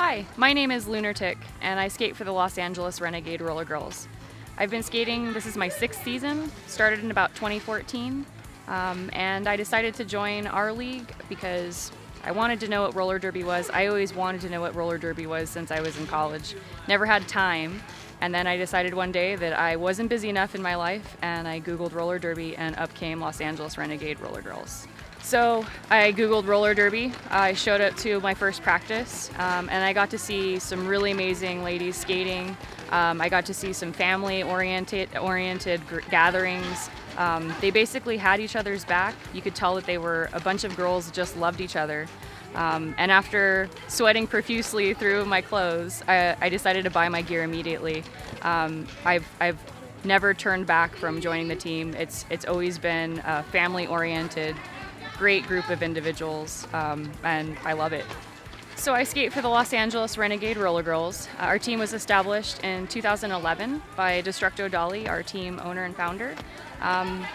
Hi, my name is LunarTic, and I skate for the Los Angeles Renegade Rollergirls. I've been skating, this is my 6th season, started in about 2014, and I decided to join our league because I wanted to know what roller derby was. I always wanted to know what roller derby was since I was in college. Never had time, and then I decided one day that I wasn't busy enough in my life, and I Googled roller derby, and up came Los Angeles Renegade Rollergirls. So I Googled roller derby, I showed up to my first practice, and I got to see some really amazing ladies skating. I got to see some family-oriented gatherings. They basically had each other's back. You could tell that they were a bunch of girls that just loved each other. And after sweating profusely through my clothes, I decided to buy my gear immediately. I've never turned back from joining the team. It's always been family-oriented. Great group of individuals, and I love it. So I skate for the Los Angeles Renegade Rollergirls. Our team was established in 2011 by Destructo Dali, our team owner and founder.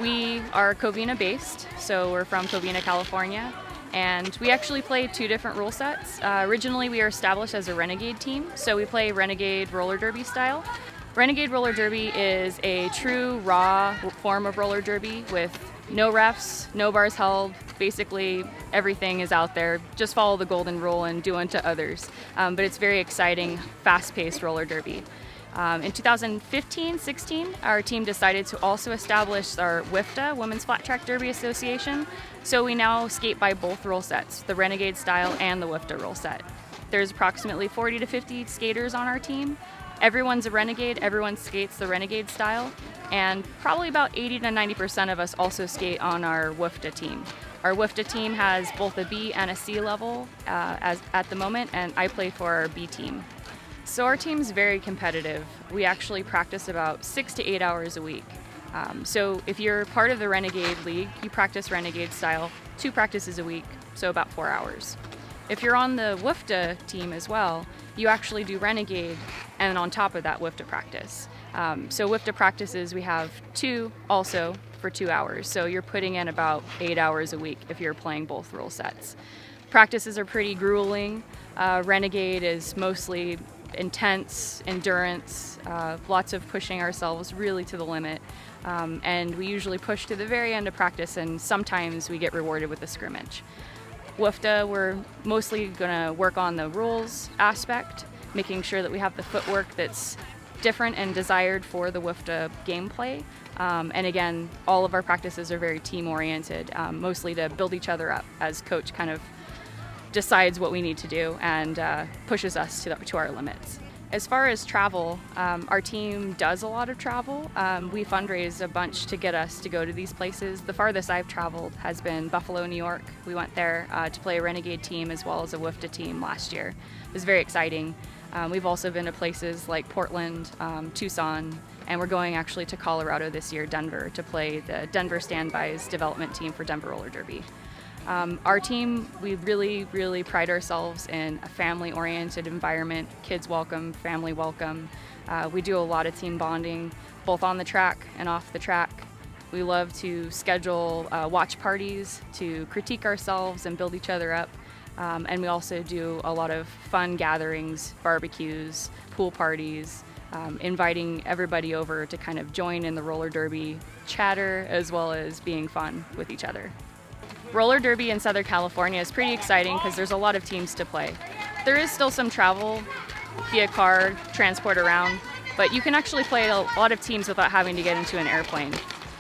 We are Covina based, so we're from Covina, California, and we actually play 2 different rule sets. Originally we were established as a Renegade team, so we play Renegade roller derby style. Renegade roller derby is a true raw form of roller derby with no refs, no bars held. Basically, everything is out there. Just follow the golden rule and do unto others. But it's very exciting, fast-paced roller derby. In 2015-16, our team decided to also establish our WFTA, Women's Flat Track Derby Association. So we now skate by both rule sets, the Renegade style and the WFTA rule set. There's approximately 40 to 50 skaters on our team. Everyone's a Renegade, everyone skates the Renegade style, and probably about 80 to 90% of us also skate on our WFTA team. Our WFTA team has both a B and a C level at the moment, and I play for our B team. So our team's very competitive. We actually practice about 6 to 8 hours a week. So if you're part of the Renegade League, you practice Renegade style 2 practices a week, so about 4 hours. If you're on the WFTA team as well, you actually do Renegade and on top of that WFTA practice. So WFTA practices we have 2 also for 2 hours. So you're putting in about 8 hours a week if you're playing both rule sets. Practices are pretty grueling. Renegade is mostly intense, endurance, lots of pushing ourselves really to the limit. And we usually push to the very end of practice, and sometimes we get rewarded with a scrimmage. WFTA, we're mostly going to work on the rules aspect, making sure that we have the footwork that's different and desired for the WFTA gameplay. And again, all of our practices are very team-oriented, mostly to build each other up as coach kind of decides what we need to do and pushes us to our limits. As far as travel, our team does a lot of travel. We fundraise a bunch to get us to go to these places. The farthest I've traveled has been Buffalo, New York. We went there to play a Renegade team as well as a WFTA team last year. It was very exciting. We've also been to places like Portland, Tucson, and we're going actually to Colorado this year, Denver, to play the Denver Standby's development team for Denver Roller Derby. Our team, we really pride ourselves in a family-oriented environment, kids welcome, family welcome. We do a lot of team bonding, both on the track and off the track. We love to schedule watch parties to critique ourselves and build each other up. And we also do a lot of fun gatherings, barbecues, pool parties, inviting everybody over to kind of join in the roller derby chatter as well as being fun with each other. Roller derby in Southern California is pretty exciting because there's a lot of teams to play. There is still some travel via car, transport around, but you can actually play a lot of teams without having to get into an airplane.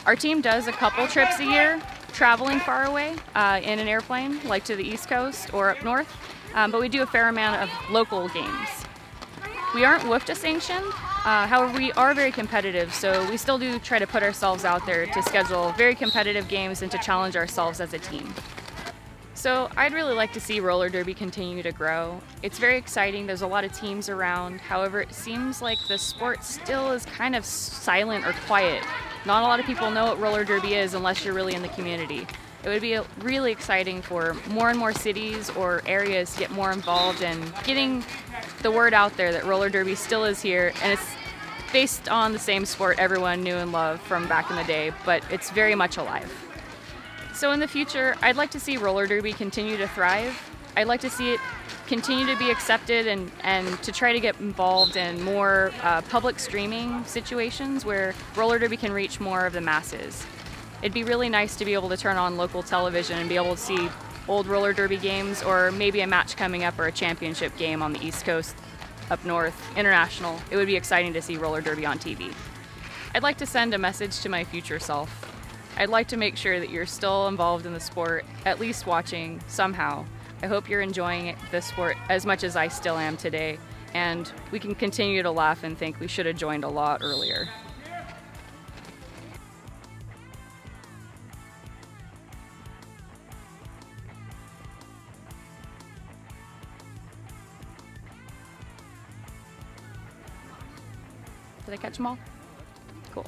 Our team does a couple trips a year, traveling far away in an airplane, like to the East Coast or up north, but we do a fair amount of local games. We aren't WFTA sanctioned, however we are very competitive, so we still do try to put ourselves out there to schedule very competitive games and to challenge ourselves as a team. So I'd really like to see roller derby continue to grow. It's very exciting, there's a lot of teams around, however it seems like the sport still is kind of silent or quiet. Not a lot of people know what roller derby is unless you're really in the community. It would be really exciting for more and more cities or areas to get more involved in getting the word out there that roller derby still is here, and it's based on the same sport everyone knew and loved from back in the day, but it's very much alive. So in the future, I'd like to see roller derby continue to thrive. I'd like to see it continue to be accepted and to try to get involved in more public streaming situations where roller derby can reach more of the masses. It'd be really nice to be able to turn on local television and be able to see old roller derby games, or maybe a match coming up or a championship game on the East Coast, up north, international. It would be exciting to see roller derby on TV. I'd like to send a message to my future self. I'd like to make sure that you're still involved in the sport, at least watching somehow. I hope you're enjoying the sport as much as I still am today, and we can continue to laugh and think we should have joined a lot earlier. Did I catch them all? Cool.